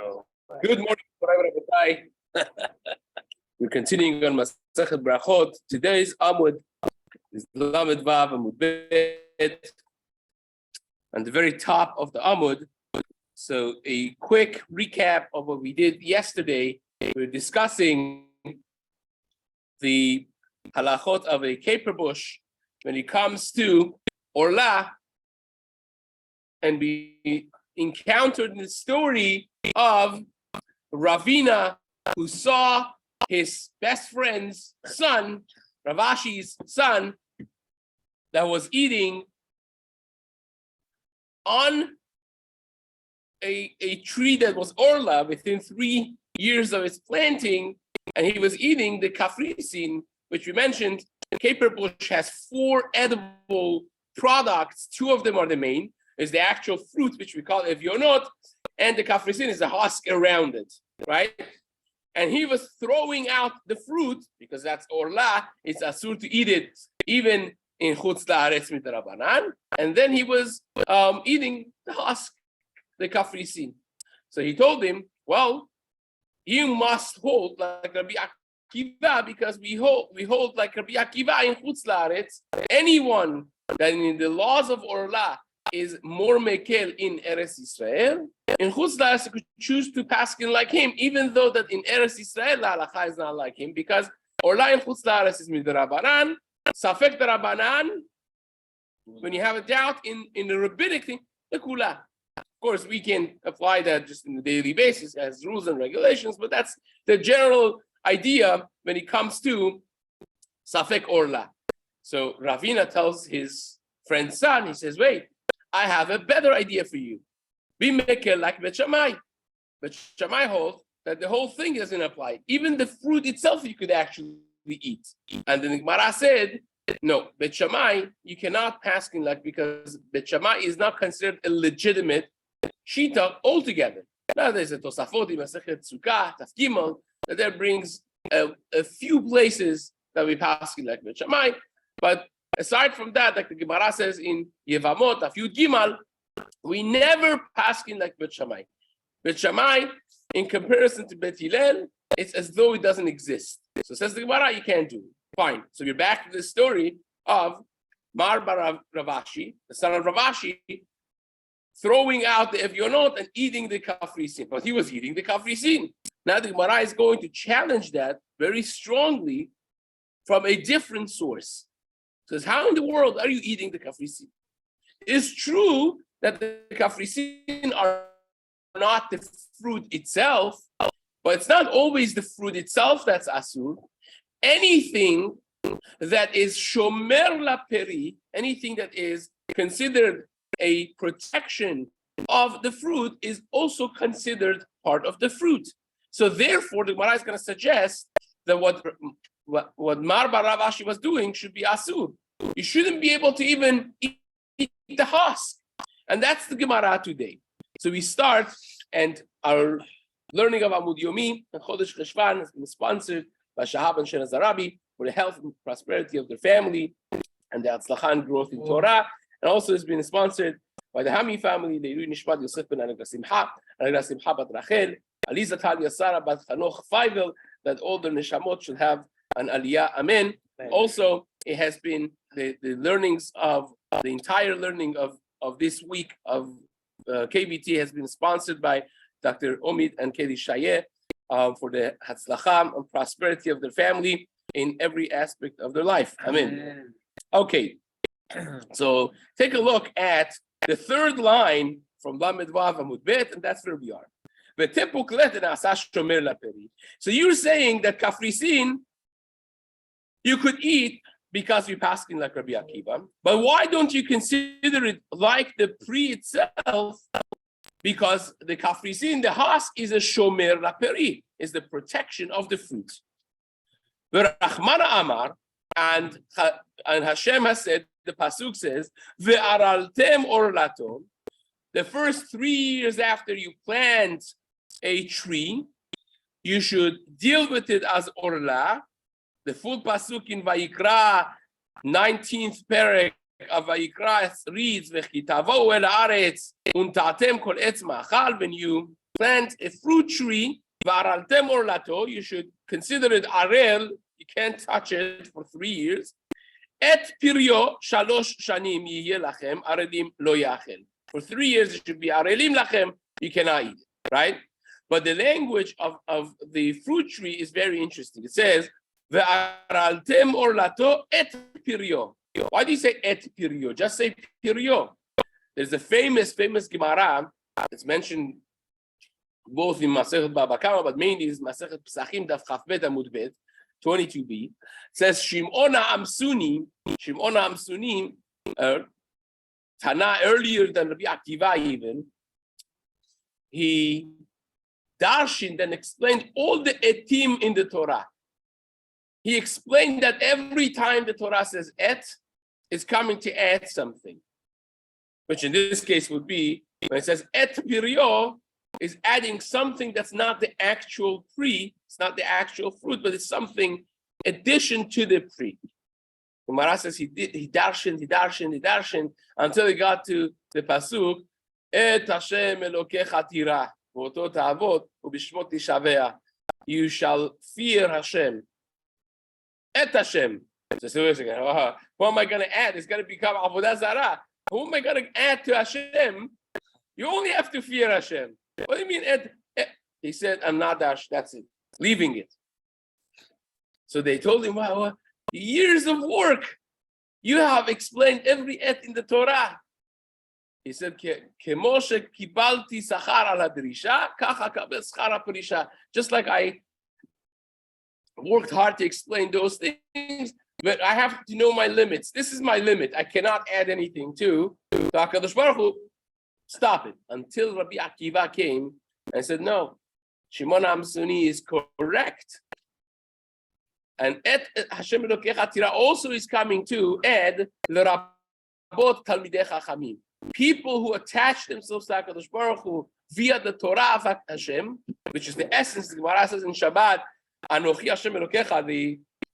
Oh, good morning, Rabbi. We're continuing on Masechet Berachot. Today's Amud is Lamed Vav Amud Bet, on the very top of the Amud. So a quick recap of what we did yesterday. We're discussing the halachot of a caper bush when it comes to Orla, and we encountered the story of Ravina, who saw his best friend's son, Ravashi's son, that was eating on a tree that was Orla within 3 years of its planting, and he was eating the kafrisin, which we mentioned. The caper bush has 4 edible products. 2 of them are the main. Is the actual fruit, which we call evionot, and the kafrisin is the husk around it, right? And he was throwing out the fruit because that's orla. It's asur to eat it even in chutz la'aretz midrabanan. And then he was eating the husk, the kafrisin. So he told him, well, you must hold like Rabbi Akiva, because we hold like Rabbi Akiva in chutz la'aretz. Anyone that in the laws of orla is more mekel in Eretz Yisrael, in chutz la'aretz you could choose to paskin like him, even though that in Eretz Yisrael la halacha is not like him, because orla in chutz la'aretz is midrabanan, safek darabanan. When you have a doubt in the rabbinic thing, the kula. Of course, we can apply that just on a daily basis as rules and regulations, but that's the general idea when it comes to safek orla. So Ravina tells his friend's son, he says, wait, I have a better idea for you. Be mekel like Bet Shammai. Bet Shammai holds that the whole thing doesn't apply. Even the fruit itself you could actually eat. And then the Gemara said, no, Bet Shammai, you cannot paskin like, because Bet Shammai is not considered a legitimate shita altogether. Now there's a Tosafot in Masechet Sukkah, Taf Gimel, that brings a few places that we paskin like Bet Shammai, but aside from that, like the Gemara says in Yevamot, Afyud Gimal, we never paskin like Bet Shammai. Bet Shammai, in comparison to Bet Hillel, it's as though it doesn't exist. So says the Gemara, you can't do it. Fine. So we're back to the story of Mar bar Ravashi, the son of Ravashi, throwing out the evionot and eating the kafrisin. But he was eating the kafrisin. Now the Gemara is going to challenge that very strongly from a different source. Says, how in the world are you eating the kafrisin? It's true that the kafrisin are not the fruit itself, but it's not always the fruit itself that's asur. Anything that is shomer la peri, anything that is considered a protection of the fruit, is also considered part of the fruit. So therefore, the Gemara is going to suggest that what Mar bar Ravashi was doing should be asur. You shouldn't be able to even eat the husk. And that's the Gemara today. So we start, and our learning of Amud Yomi and Chodesh Cheshvan has been sponsored by Shahab and Shenaz Rabbi for the health and prosperity of their family and the Atzlacha and growth in Torah. And also has been sponsored by the Hami family, the Yirui Nishmat Yosef ben Anagra Simcha, Anagra Simcha bat Rachel, Aliza Talia Sara bat Chanoch Feivel, that all the neshamot should have an aliyah. Amen. Also, it has been the learnings of the entire learning of this week of KBT has been sponsored by Dr. Omid and Keli Shayeh for the hatzlacha and prosperity of their family in every aspect of their life. Amen. Okay, so take a look at the 3rd line from Lamed Vav Amud Bet, and that's where we are. So you're saying that kafrisin you could eat because you're paskin like Rabbi Akiva, but why don't you consider it like the pri itself? Because the kafrisin, the husk, is a shomer la peri, is the protection of the fruit. V'rachmana amar, and Hashem has said, the pasuk says, ve'araltem orlatom. The first 3 years after you plant a tree, you should deal with it as orla. The full pasuk in Vayikra, 19th perek of Vayikra reads, "V'chitavo el haaretz unta'atem kol etz ma'achal." When you plant a fruit tree, v'araltem orlato, you should consider it arel, you can't touch it for 3 years. Et pirio shalosh shanim yihye lachem, arelim lo yachel. For 3 years it should be arelim lachem, you cannot eat it, right? But the language of the fruit tree is very interesting. It says, ve'araltem orlato et pirio. Why do you say et pirio? Just say pirio. There's a famous Gemara. It's mentioned both in Masechet Baba Kama, but mainly is Masechet Pesachim Daf Chaf Bet Amud Bet 22b. It says Shimon Amsuni, Tana earlier than Rabbi Akiva even. He darshened and explained all the etim in the Torah. He explained that every time the Torah says et, it's coming to add something, which in this case would be when it says et pirio, is adding something that's not the actual tree, it's not the actual fruit, but it's something addition to the tree. Gemara says he darshened until he got to the pasuk et Hashem Elokecha tira v'oto ta'avot u'bishmot tishavea. You shall fear Hashem. Et Hashem. So wait a second. What am I going to add? It's going to become avodah zarah. Who am I going to add to Hashem? You only have to fear Hashem. What do you mean et? He said, I'm not dash. That's it. Leaving it. So they told him, wow, years of work. You have explained every et in the Torah. He said, Kemoshe kibalti sachar ala drisha, kacha kabel schara perisha. Just like I worked hard to explain those things, but I have to know my limits. This is my limit. I cannot add anything to. So HaKadosh Baruch Hu, stop it. Until Rabbi Akiva came and said, no, Shimon Amsuni is correct. And et Hashem Elokecha tira also is coming to add l'rabot talmidei chachamim. People who attach themselves to HaKadosh Baruch Hu via the Torah of Hashem, which is the essence. The Gemara says in Shabbat, Anochi Hashem Elokecha,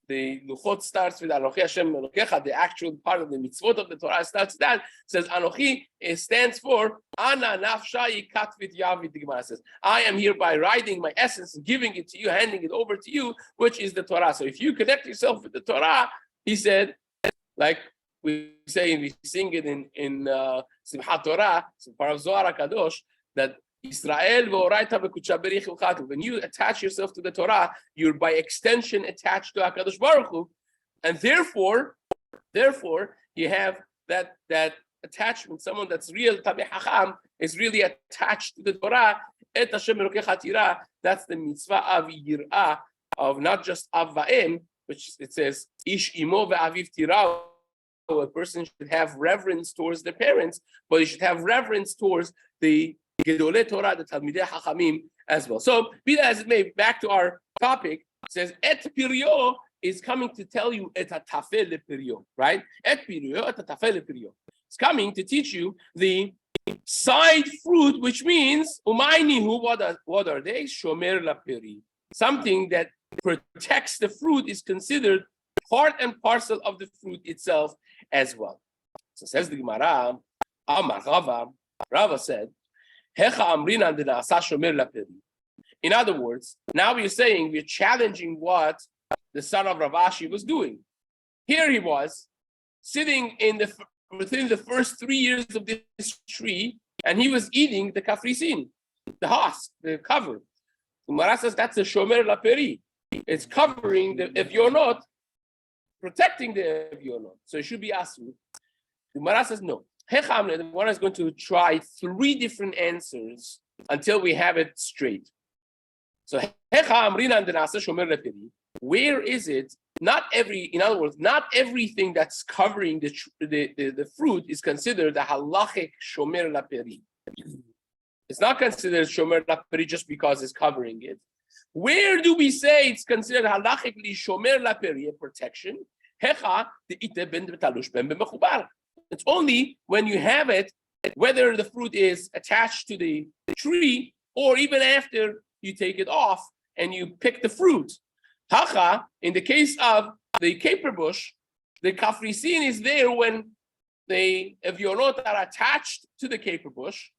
the Luchot starts with Anochi Hashem Elokecha, the actual part of the mitzvot of the Torah starts with that. It says Anochi, it stands for Ana Nafshayi Katvit Yavit. The Gemara says, I am hereby writing my essence and giving it to you, handing it over to you, which is the Torah. So if you connect yourself with the Torah, he said, like we say, we sing it in Simchat Torah, it's part of Zohar HaKadosh, that Yisrael v'oraita v'kudsha berichu chatu. When you attach yourself to the Torah, you're by extension attached to HaKadosh Baruch Hu, and therefore you have that attachment. Someone that's real Tamei Chacham is really attached to the Torah. Et Hashem Elokecha tira. That's the mitzvah of yirah, of not just av va'em, which it says ish imo ve'aviv tira. A person should have reverence towards their parents, but he should have reverence towards the Gedolei Torah, the Talmidei Chachamim as well. So, be that as it may, back to our topic, it says, Et pirio is coming to tell you et hatafel lepirio, right? Et pirio, et hatafel lepirio. It's coming to teach you the side fruit, which means, umaynihu, what are they? Shomer lapiri. Something that protects the fruit is considered part and parcel of the fruit itself as well. So says the Gemara, Amar Rava said, in other words, now we're saying we're challenging what the son of Rav Ashi was doing. Here he was sitting within the first 3 years of this tree, and he was eating the kafrisin, the husk, the cover. Gemara says that's the shomer laperi. It's covering the evyonot, protecting the evyonot. So it should be asu. Gemara says no. The Gemara is going to try 3 different answers until we have it straight. So, where is it? In other words, not everything that's covering the fruit is considered a halachic shomer laperi. It's not considered shomer laperi just because it's covering it. Where do we say it's considered halachically shomer laperi, a protection? It's only when you have it, whether the fruit is attached to the tree or even after you take it off and you pick the fruit. Hacha, in the case of the caper bush, the kafrisin is there when the evyonot are attached to the caper bush,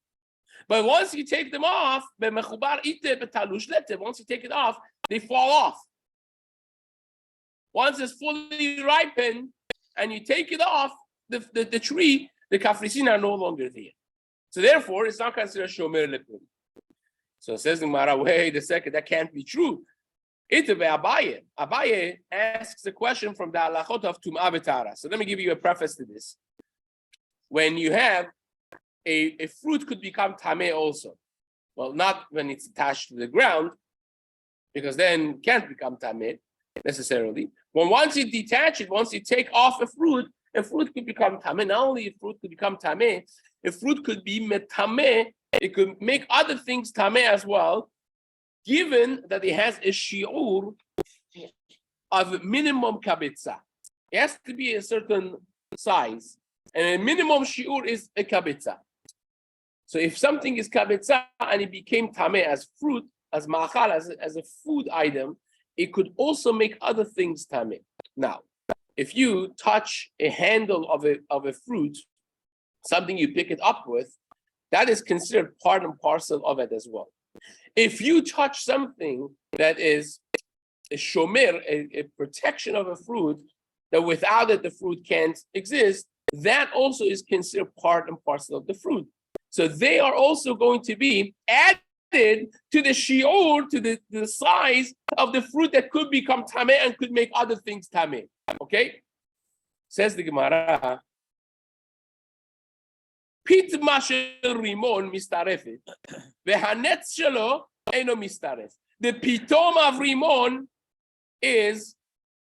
But once you take them off, once you take it off, they fall off. Once it's fully ripened and you take it off the tree, the kafrisin are no longer there. So therefore, it's not considered shomer lepun. So it says in Gemara, wait a second, that can't be true. Abaye asks a question from the halachot of tum'ah v'tara. So let me give you a preface to this. When you have a fruit could become tameh also. Well, not when it's attached to the ground, because then it can't become tameh necessarily. But once you detach it, once you take off a fruit could become tameh. Not only a fruit could become tameh, a fruit could be metameh. It could make other things tameh as well, given that it has a shi'ur of minimum kabitza. It has to be a certain size, and a minimum shi'ur is a kabitza. So if something is kabitza and it became tameh as fruit, as ma'achal, as a food item, it could also make other things tameh. Now, if you touch a handle of a fruit, something you pick it up with, that is considered part and parcel of it as well. If you touch something that is a shomer, a protection of a fruit, that without it the fruit can't exist, that also is considered part and parcel of the fruit. So they are also going to be added to the shi'ur, to the size of the fruit that could become tameh and could make other things tameh. Okay? Says the Gemara, Pitma shel rimon mistarefet, vehanetz shelo eno mistaref. The pitom of rimon is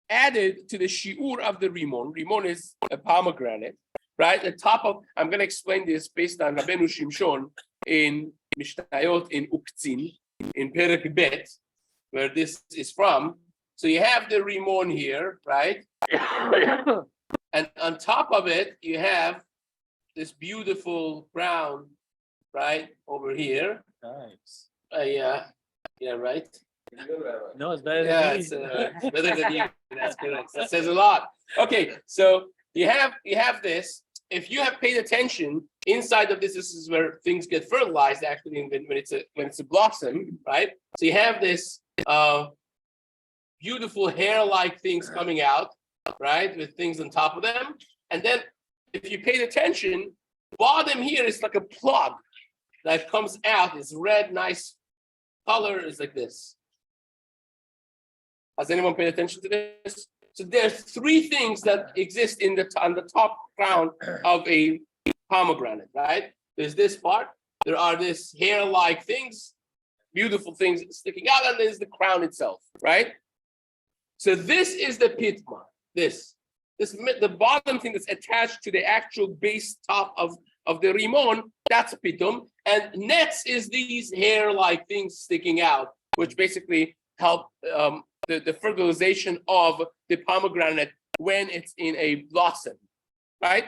added to the shi'ur of the rimon. Rimon is a pomegranate, right? The top of, I'm going to explain this based on Rabbeinu Shimshon in Mishnayot in Uktzin, in Perek Bet, where this is from. So you have the rimon here, right? And on top of it, you have this beautiful brown, right, over here. Nice. Yeah, right. No, it's better Yeah, than it's better than you. That's correct. That says a lot. Okay, so you have this. If you have paid attention, inside of this is where things get fertilized. Actually, when it's a blossom, right? So you have this beautiful hair-like things coming out, right, with things on top of them, and then if you paid attention, bottom here is like a plug that comes out. This red, nice color is like this. Has anyone paid attention to this? So there's three things that exist on the top crown of a pomegranate, right? There's this part. There are this hair-like things, beautiful things sticking out, and there's the crown itself, right? So this is the pitma. This the bottom thing that's attached to the actual base top of the rimon, that's a pitum. And nets is these hair-like things sticking out, which basically help the fertilization of the pomegranate when it's in a blossom, right?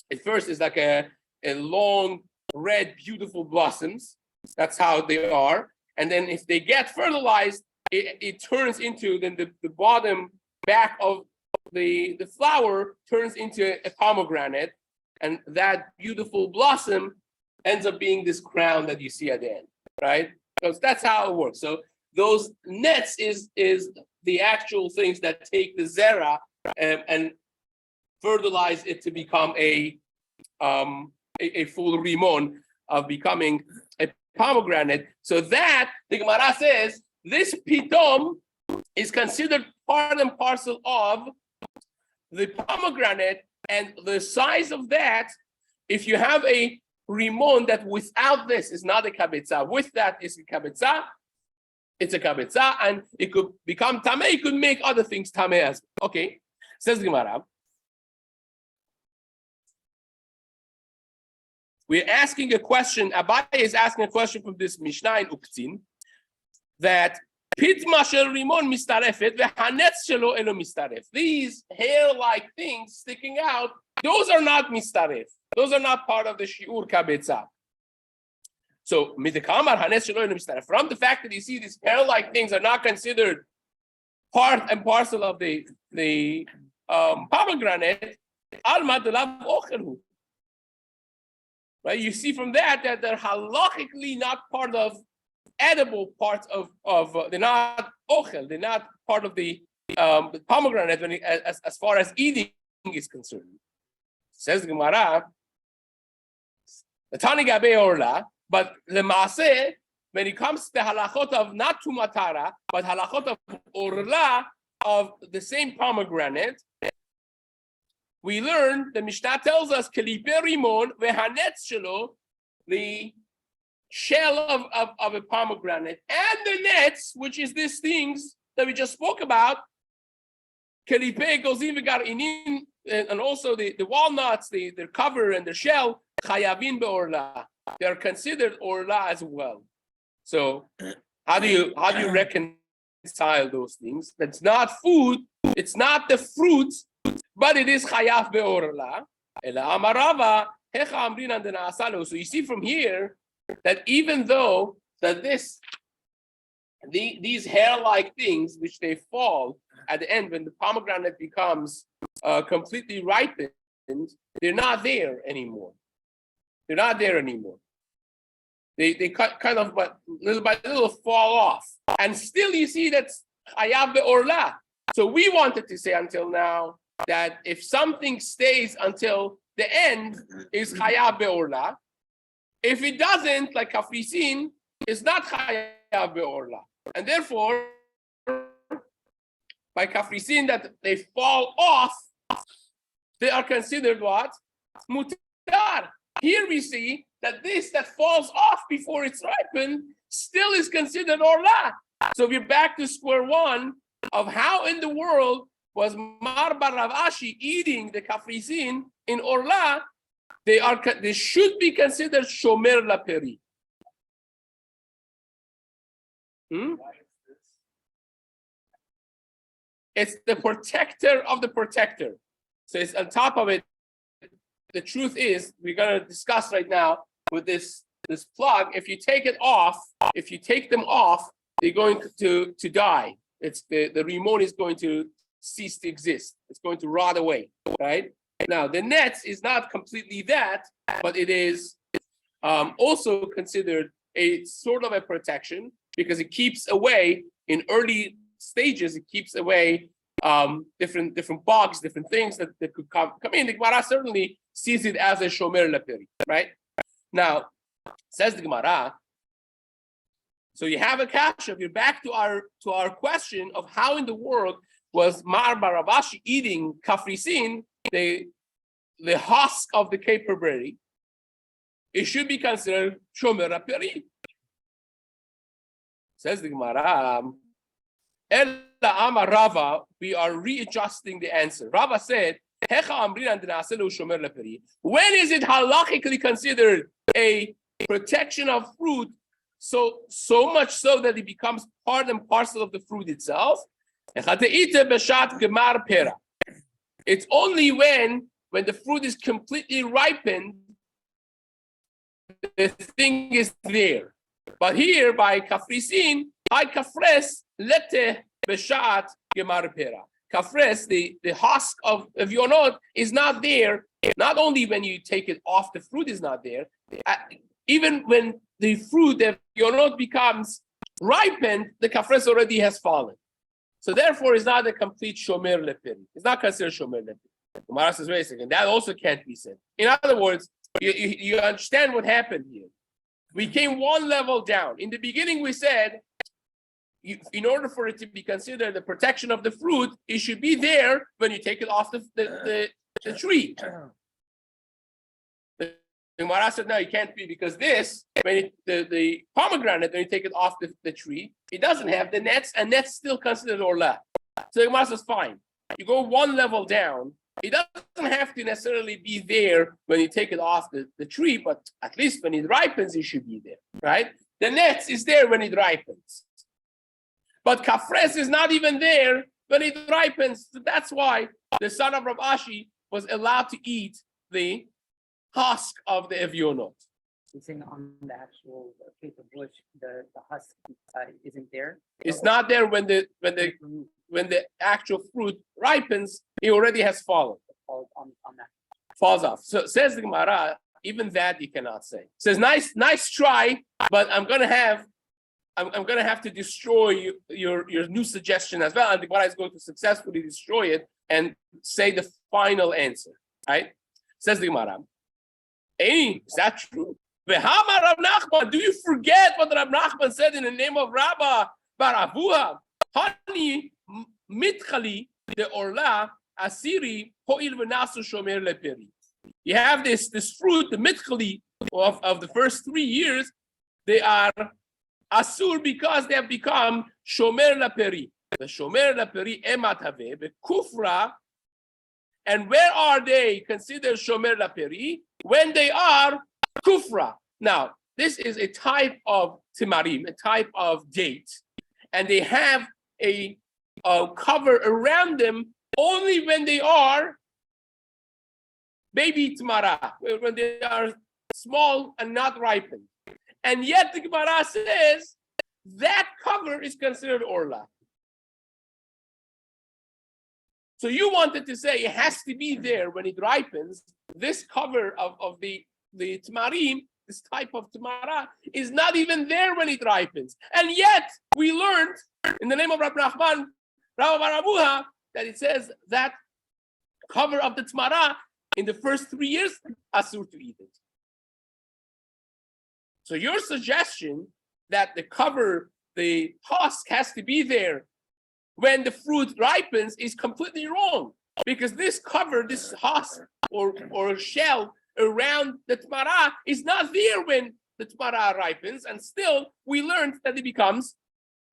At first, it's like a long, red, beautiful blossoms. That's how they are. And then if they get fertilized, it turns into, then the bottom back of the flower turns into a pomegranate, and that beautiful blossom ends up being this crown that you see at the end, right? So that's how it works. So those nets is the actual things that take the zera and fertilize it to become a full rimon of becoming a pomegranate. So that the Gemara says this pitom is considered part and parcel of the pomegranate, and the size of that, if you have a rimon that without this is not a kabitza, with that is a kabitza, it's a kabitza, and it could become tameh, it could make other things tameh as well. Okay, says the Gemara. We're asking a question, Abaye is asking a question from this Mishnah in Uktzin, that Pitma shel rimon mistarefet vehanetz shelo eno mistaref. These hair-like things sticking out, those are not mistaref. Those are not part of the shiur kabetza. So midekamar hanetz shelo eno mistaref. From the fact that you see these hair-like things are not considered part and parcel of the pomegranate, alma delav ochelhu. right? You see from that they're halachically not part of edible parts of they're not ochel, they're not part of the pomegranate as far as eating is concerned. Says the Gemara, the Tani Gabe Orla, but the Maaseh, when it comes to the halachot of not tumatara, but halachot of orla of the same pomegranate, we learn the Mishnah tells us kelipe rimon vehanetz shelo, the shell of a pomegranate and the nets, which is these things that we just spoke about, kelipe gozim v'gar'inin, and also the walnuts, their cover and the shell, chayavin beorla, they're considered orla as well. So how do you reconcile those things? That's not food, it's not the fruit, but it is chayav beorla. So you see from here that even though that these hair-like things, which they fall at the end when the pomegranate becomes completely ripened, they're not there anymore. They're not there anymore. They kind of, but little by little, fall off, and still you see that's chayav beorla. So we wanted to say until now that if something stays until the end, is chayav beorla. If it doesn't, like kafrisin, it's not chayav beorla, and therefore, by kafrisin that they fall off, they are considered what? Mutar. Here we see that this that falls off before it's ripened still is considered orla. So we're back to square one of how in the world was Mar Bar Rav Ashi eating the kafrisin in orla. They should be considered shomer laperi. It's the protector of the protector. So it's on top of it. The truth is, we're going to discuss right now with this plug. If you take them off, they're going to die. It's the remote is going to cease to exist. It's going to rot away, right? Now, the nets is not completely that, but it is also considered a sort of a protection because it keeps away in early stages. It keeps away different bugs, different things that could come in. The Gemara certainly sees it as a shomer laperi, right? Now, says the Gemara. So you have a kasha. You're back to our question of how in the world was Mar Bar Rav Ashi eating kafrisin, the husk of the caper berry. It should be considered shomer laperi. Says the Gemara. Ella Amar Rava, we are readjusting the answer. Rava said, when is it halachically considered a protection of fruit, so much so that it becomes part and parcel of the fruit itself? It's only when the fruit is completely ripened, the thing is there. But here by kafrisin, I kafres lete beshat gemar pera. Kafres, the husk of yonot is not there. Not only when you take it off, the fruit is not there. Even when the fruit, the yonot becomes ripened, the kafres already has fallen. So therefore, it's not a complete shomer leperi. It's not considered shomer leperi. Gemara says, wait a second, that also can't be said. In other words, you understand what happened here. We came one level down. In the beginning, we said, in order for it to be considered the protection of the fruit, it should be there when you take it off the tree. The Gemara said, no, it can't be because this, when the pomegranate, when you take it off the tree, it doesn't have the nets, and nets still considered orla. So the Gemara says, fine. You go one level down. It doesn't have to necessarily be there when you take it off the tree, but at least when it ripens, it should be there, right? The nets is there when it ripens. But kafres is not even there when it ripens. So that's why the son of Rav Ashi was allowed to eat the husk of the evionot. You're saying on the actual paper bush, the husk isn't there? It's not there when the actual fruit ripens. It already has fallen. On that. Falls off. So says the Gemara, even that you cannot say. Says, nice try, but I'm gonna have to destroy your new suggestion as well. And the Gemara is going to successfully destroy it and say the final answer. Right? Says the Gemara. Hey, is that true? V'hama Rav Nachman, do you forget what Rav Nachman said in the name of Rabba Bar Avuha? Hani mitchali de orla asiri ho'il v'nasu shomer leperi. You have this fruit, the mitchali of the first 3 years, they are asur because they have become shomer leperi. The shomer leperi emat haveh, the kufra. And where are they considered shomer laperi? When they are kufra. Now, this is a type of timarim, a type of date, and they have a cover around them only when they are baby timara, when they are small and not ripened. And yet the Gemara says that cover is considered orla. So you wanted to say it has to be there when it ripens. This cover of the tamarim, this type of tamara, is not even there when it ripens. And yet we learned in the name of Rabbi Nachman, Rabbi Bar Avuha, that it says that cover of the tamara in the first 3 years, asur to eat it. So your suggestion that the cover, the husk has to be there when the fruit ripens is completely wrong, because this cover, this husk or shell around the tmara is not there when the tmara ripens, and still we learned that it becomes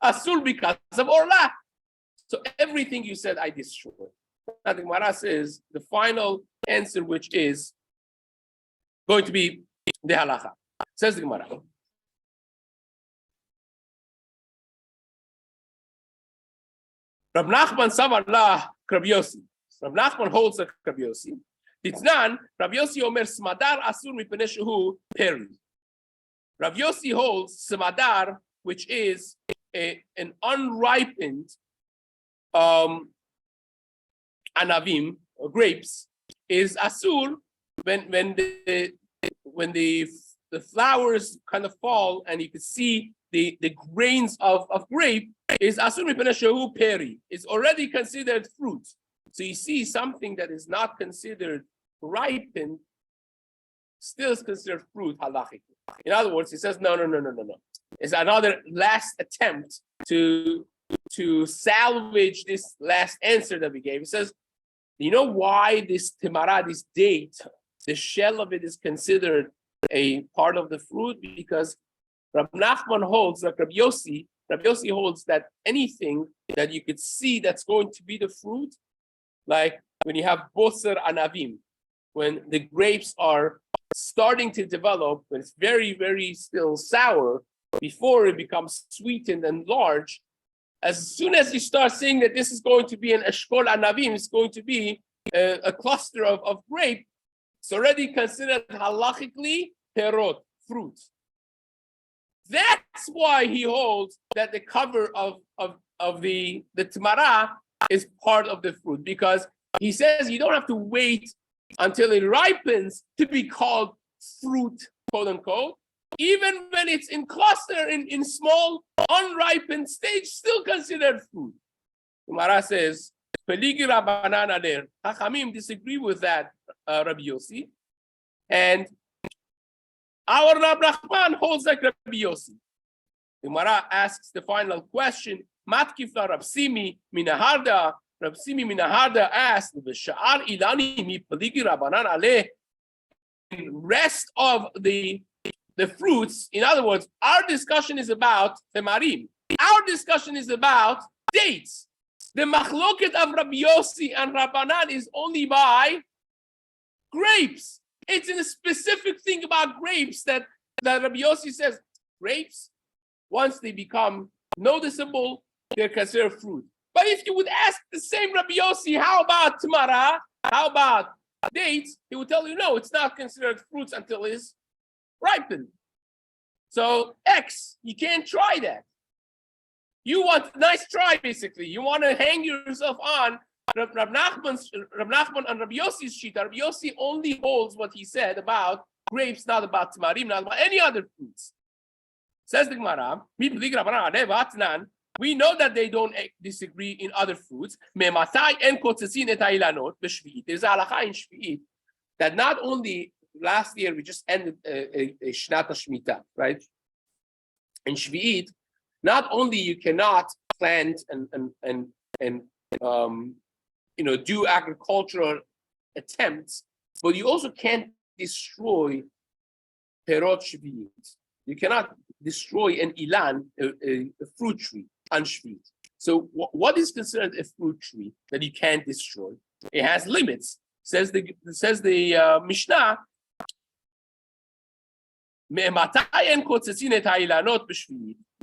asur because of orla. So everything you said, I destroyed. Now the Gemara says the final answer, which is going to be the halacha. Says the Gemara. Rab Nachman Savar La Rabbi Yossi. Rab Nachman holds like Rabbi Yossi. Titnan, Rabbi Yossi Omer Smadar Asur Mipnei Shehu Peri. Rabbi Yossi holds Smadar, which is an unripened anavim or grapes, is asur when the flowers kind of fall and you can see the grains of grape, is asur mipnei shehu peri. It's already considered fruit. So you see something that is not considered ripened still is considered fruit halachically. In other words, he says no. It's another last attempt to salvage this last answer that we gave. He says, you know why this timara, this date, the shell of it is considered a part of the fruit? Because Rabbi Nachman holds, like Rabbi Yossi holds that anything that you could see that's going to be the fruit, like when you have boser anavim, when the grapes are starting to develop, when it's very, very still sour, before it becomes sweetened and large, as soon as you start seeing that this is going to be an eshkol anavim, it's going to be a cluster of grape, it's already considered halachically perot, fruit. That's why he holds that the cover of the tmara is part of the fruit, because he says you don't have to wait until it ripens to be called fruit, quote unquote. Even when it's in cluster, in small, unripened stage, still considered fruit. Gemara says, Chachamim disagree with that, Rabbi Yossi. And our Rabbi Nachman holds like Rabbi Yossi. Gemara asks the final question, Matkifla Rab Simi Minaharda. Rab Simi Minaharda asked, V'sha'ar ilani mi peligi Rabbanan aleh. Rest of the fruits, in other words, our discussion is about temarim. Our discussion is about dates. The machloket of Rabbi Yossi and Rabbanan is only by grapes. It's in a specific thing about grapes that Rabbi Yossi says, grapes, once they become noticeable, they're considered fruit. But if you would ask the same Rabbi Yossi, how about tamara? How about dates? He would tell you, no, it's not considered fruits until it's ripened. So X, you can't try that. You want a nice try, basically. You want to hang yourself on Rab Nachman and Rabbi Yossi's sheet. Rabbi Yossi only holds what he said about grapes, not about tamarim, not about any other fruits. Says the Gemara, we know that they don't disagree in other fruits. There's a halacha in Shvi'it that not only last year we just ended a Shnat Shemitah, right? In Shvi'it, not only you cannot plant and do agricultural attempts, but you also can't destroy perot Shvi'it. You cannot destroy an ilan, a fruit tree, on Shvi'it. So what is considered a fruit tree that you can't destroy? It has limits. Says the Mishnah.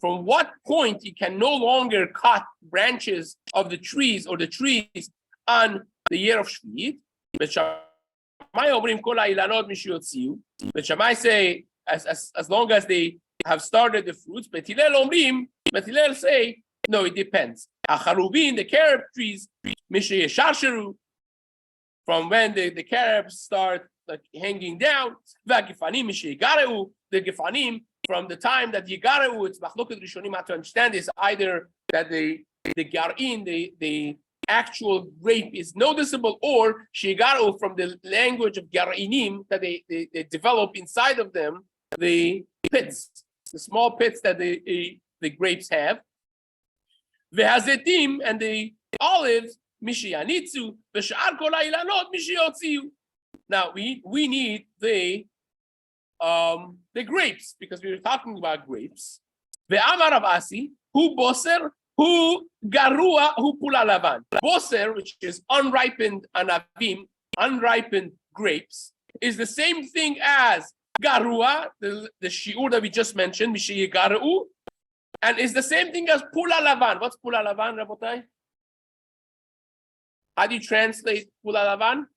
From what point you can no longer cut branches of the trees or the trees on the year of Shvi'it? But Shammai say as long as they have started the fruits. But Hillel say no, it depends. The carob trees, from when the carobs start hanging down, the gefanim from the time that yigareu, it's machloket rishonim how to understand this, either that the garin, the actual grape is noticeable, or shigaru from the language of garinim that they develop inside of them, the pits, the small pits that the grapes have. Vehazetim and the olives, mishiyanitzu, v'shar kol hailanot mishiyotziu. Now we need the grapes because we were talking about grapes. Ve'amar Rav Asi, hu boser, hu garua, hu pula lavan. Boser, which is unripened anavim, unripened grapes, is the same thing as garua, the shiur that we just mentioned, mishiyigaru, and is the same thing as pula lavan. What's pula lavan, Rabotai? How do you translate pula lavan?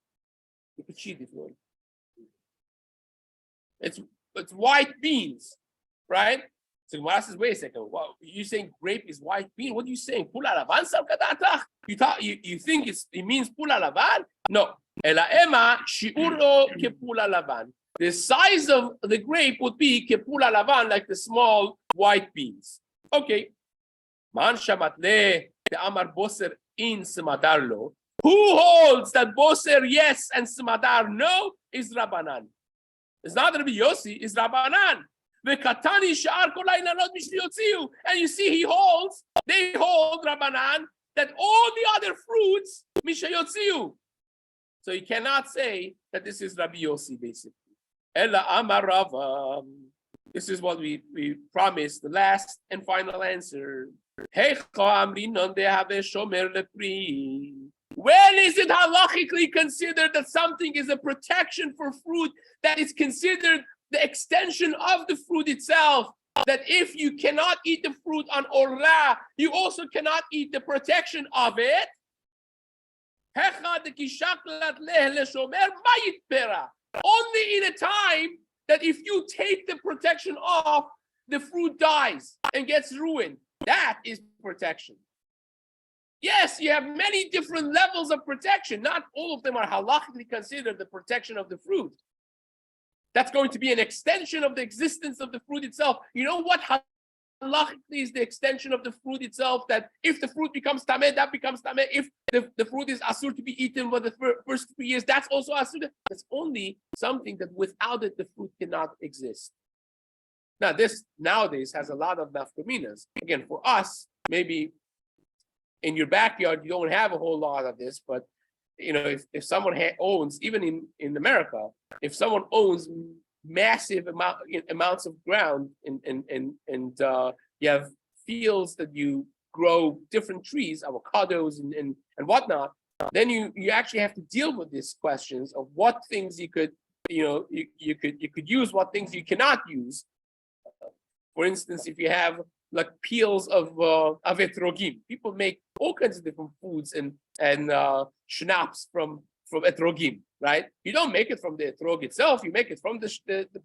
You could cheat if you want. It's white beans, right? So Gemara says, wait a second. Well, you saying grape is white bean? What are you saying? Pula lavan samkadatach? You think it means pula lavan? No. Ela ema shiuro ke pula lavan. The size of the grape would be ke pula lavan, like the small white beans. Okay. Man shamatle the amar boser in semadar lo. Who holds that boser yes and semadar no is Rabbanan. It's not Rabbi Yossi, it's Rabbanan. And you see, they hold Rabbanan that all the other fruits mishayotziu. So you cannot say that this is Rabbi Yossi, basically. Ella amar Rava. This is what we promised, the last and final answer. When is it halachically considered that something is a protection for fruit that is considered the extension of the fruit itself? That if you cannot eat the fruit on orla, you also cannot eat the protection of it. Only in a time that if you take the protection off, the fruit dies and gets ruined. That is protection. Yes, you have many different levels of protection. Not all of them are halachically considered the protection of the fruit. That's going to be an extension of the existence of the fruit itself. You know what halachically is the extension of the fruit itself? That if the fruit becomes tameh, that becomes tameh. If the fruit is asur to be eaten for the first 3 years, that's also asur. That's only something that without it, the fruit cannot exist. Now, this nowadays has a lot of nafkaminas. Again, for us, maybe in your backyard, you don't have a whole lot of this, but if someone owns, even in America, if someone owns massive amounts of ground and you have fields that you grow different trees, avocados and whatnot, then you actually have to deal with these questions of what things you could use, what things you cannot use. For instance, if you have like peels of etrogim, people make all kinds of different foods and schnapps from etrogim, right? You don't make it from the etrog itself; you make it from the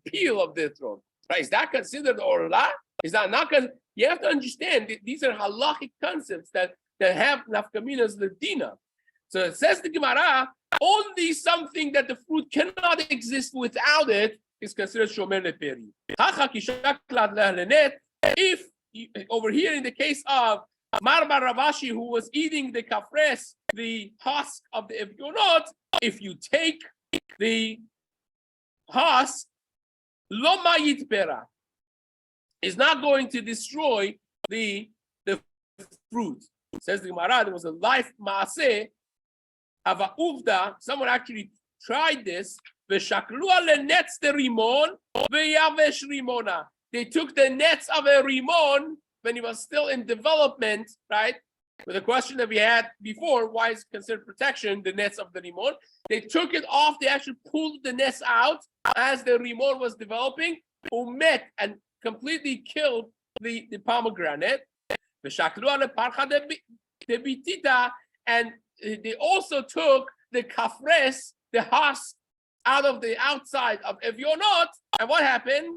peel of the etrog, right? Is that considered orla? Is that not? You have to understand these are halachic concepts that have nafkaminas ledina. So it says the Gemara, only something that the fruit cannot exist without it is considered shomer leperi. If over here in the case of Marbar Ravashi, who was eating the kafres, the husk of the evionot, if you take the husk, lo mayit pera, is not going to destroy the fruit. Says the Gemara, there was a life maaseh of a uvda. Someone actually tried this. They took the nets of a rimon when he was still in development, right? With the question that we had before, why is it considered protection, the nets of the rimon? They took it off, they actually pulled the nets out as the rimon was developing, umet, and completely killed the pomegranate. And they also took the kafres, the husk, out of the outside of evionot, and what happened?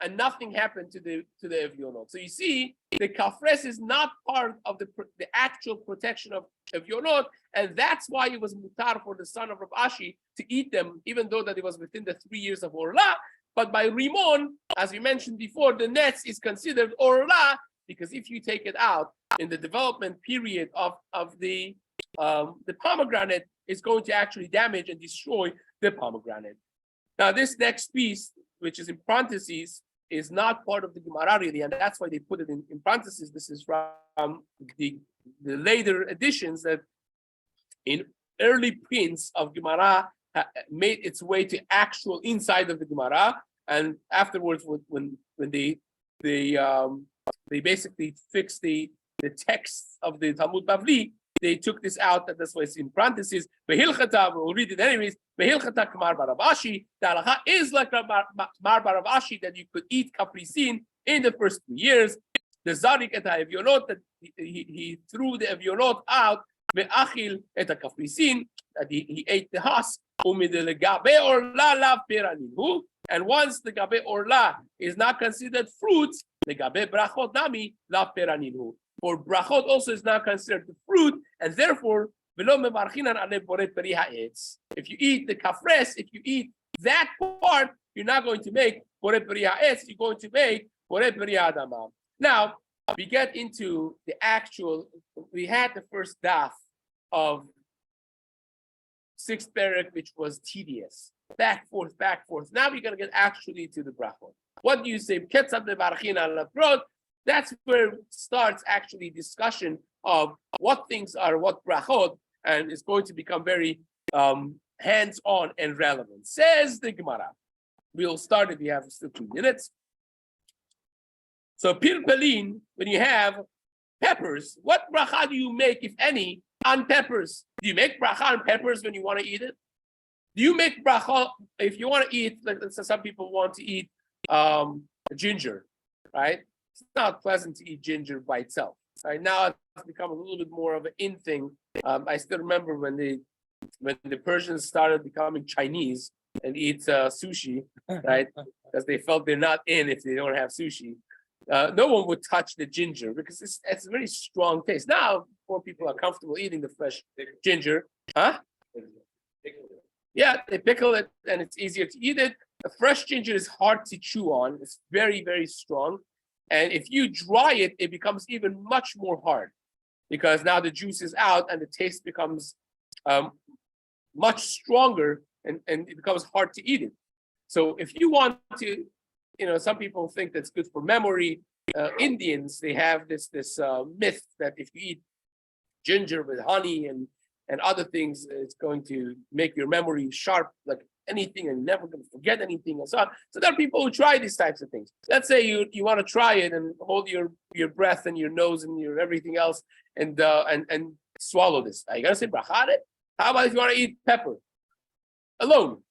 And nothing happened to the evionot. So you see, the kafres is not part of the actual protection of evionot, and that's why it was mutar for the son of Rav Ashi to eat them, even though that it was within the 3 years of Orla. But by Rimon, as we mentioned before, the nets is considered Orla, because if you take it out in the development period of the pomegranate, it's going to actually damage and destroy the pomegranate. Now, this next piece, which is in parentheses, is not part of the Gemara really, and that's why they put it in parentheses. This is from the later editions that in early prints of Gemara made its way to actual inside of the Gemara, and afterwards, when they basically fixed the text of the Talmud Bavli, they took this out, and that's why it's in parentheses. We'll read it anyways. Behilchata Kamar Baravashi. The halacha is like Mar Baravashi that you could eat capricin in the first 2 years. The Zarik et ha'evionot, that he threw the evionot out. Me'achil et capricin, that he ate the husk. Gabe orla lav peraninhu. And once the gabe orla is not considered fruit, the gabe brachot nami lav peraninhu. For brachot also is not considered the fruit, and therefore, if you eat the kafres, if you eat that part, you're not going to make borei peri ha'etz, you're going to make borei peri ha'adama. Now, we get into the actual, we had the first daf of 6th parak, which was tedious. Back, forth. Now we're going to get actually to the brachot. What do you say? That's where it starts actually discussion of what things are what brachot, and it's going to become very hands-on and relevant. Says the Gemara. We'll start if we have still 2 minutes. So pilpelin, when you have peppers, what bracha do you make, if any, on peppers? Do you make bracha on peppers when you want to eat it? Do you make bracha if you want to eat, like some people want to eat ginger, right? It's not pleasant to eat ginger by itself. Right now, it's become a little bit more of an in thing. I still remember when the Persians started becoming Chinese and eat sushi, right? Because they felt they're not in if they don't have sushi. No one would touch the ginger because it's a very strong taste. Now, more people are comfortable eating the fresh ginger, huh? Yeah, they pickle it and it's easier to eat it. The fresh ginger is hard to chew on. It's very, very strong. And if you dry it, it becomes even much more hard because now the juice is out and the taste becomes much stronger and it becomes hard to eat it. So if you want to, some people think that's good for memory. Indians, they have this myth that if you eat ginger with honey and other things, it's going to make your memory sharp like anything and never going to forget anything and so on. So there are people who try these types of things. Let's say you want to try it and hold your breath and your nose and your everything else and swallow this. Are you going to say bracha on it? How about if you want to eat pepper alone?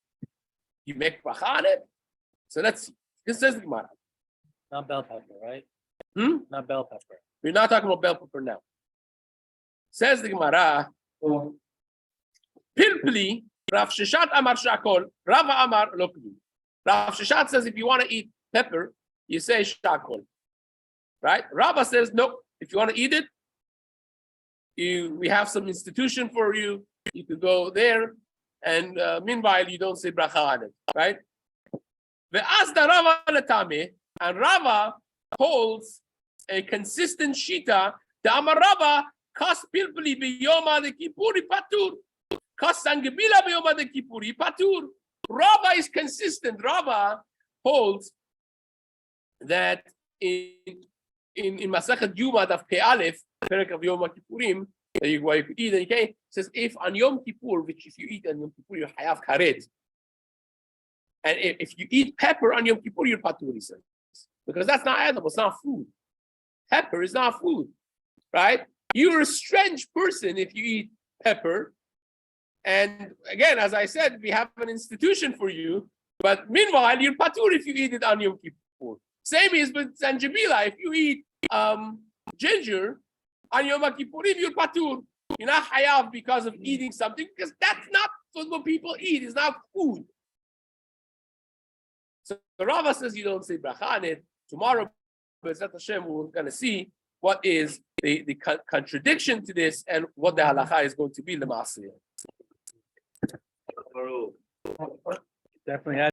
You make bracha on it? So let's see. This says the Gemara. Not bell pepper, right? Not bell pepper. We're not talking about bell pepper now. Says the Gemara, Pilpli, Rav Sheshat Amar Shakol, Rava Amar Lokli. Rav Sheshat says if you want to eat pepper, you say Shakol. Right? Rava says, no, if you want to eat it, we have some institution for you. You could go there and meanwhile you don't say bracha on it, right? Ve'asda Rava letame, and Rava holds a consistent shita. The Amar Rava kas pilpuli biyoma de kipuri patur, kas sangebila biyoma de kipuri patur. Rava is consistent. Rava holds that in Masachet Yuma Daf Pei Aleph, Perek of Yom Kippurim, that you could eat and you can't. It says if on Yom Kippur, which if you eat on Yom Kippur, you have karet, and if you eat pepper on Yom Kippur, you're patur, he says, because that's not edible, it's not food. Pepper is not food, right? You're a strange person if you eat pepper. And again, as I said, we have an institution for you, but meanwhile, you're patur if you eat it on Yom Kippur. Same is with zanjabila. If you eat ginger on Yom Kippurim, you're patur. You're not hayav because of eating something, because that's not what people eat. It's not food. So the Rava says you don't say bracha on it. Tomorrow, B'ezrat Hashem, we're going to see what is the contradiction to this and what the halacha is going to be. Definitely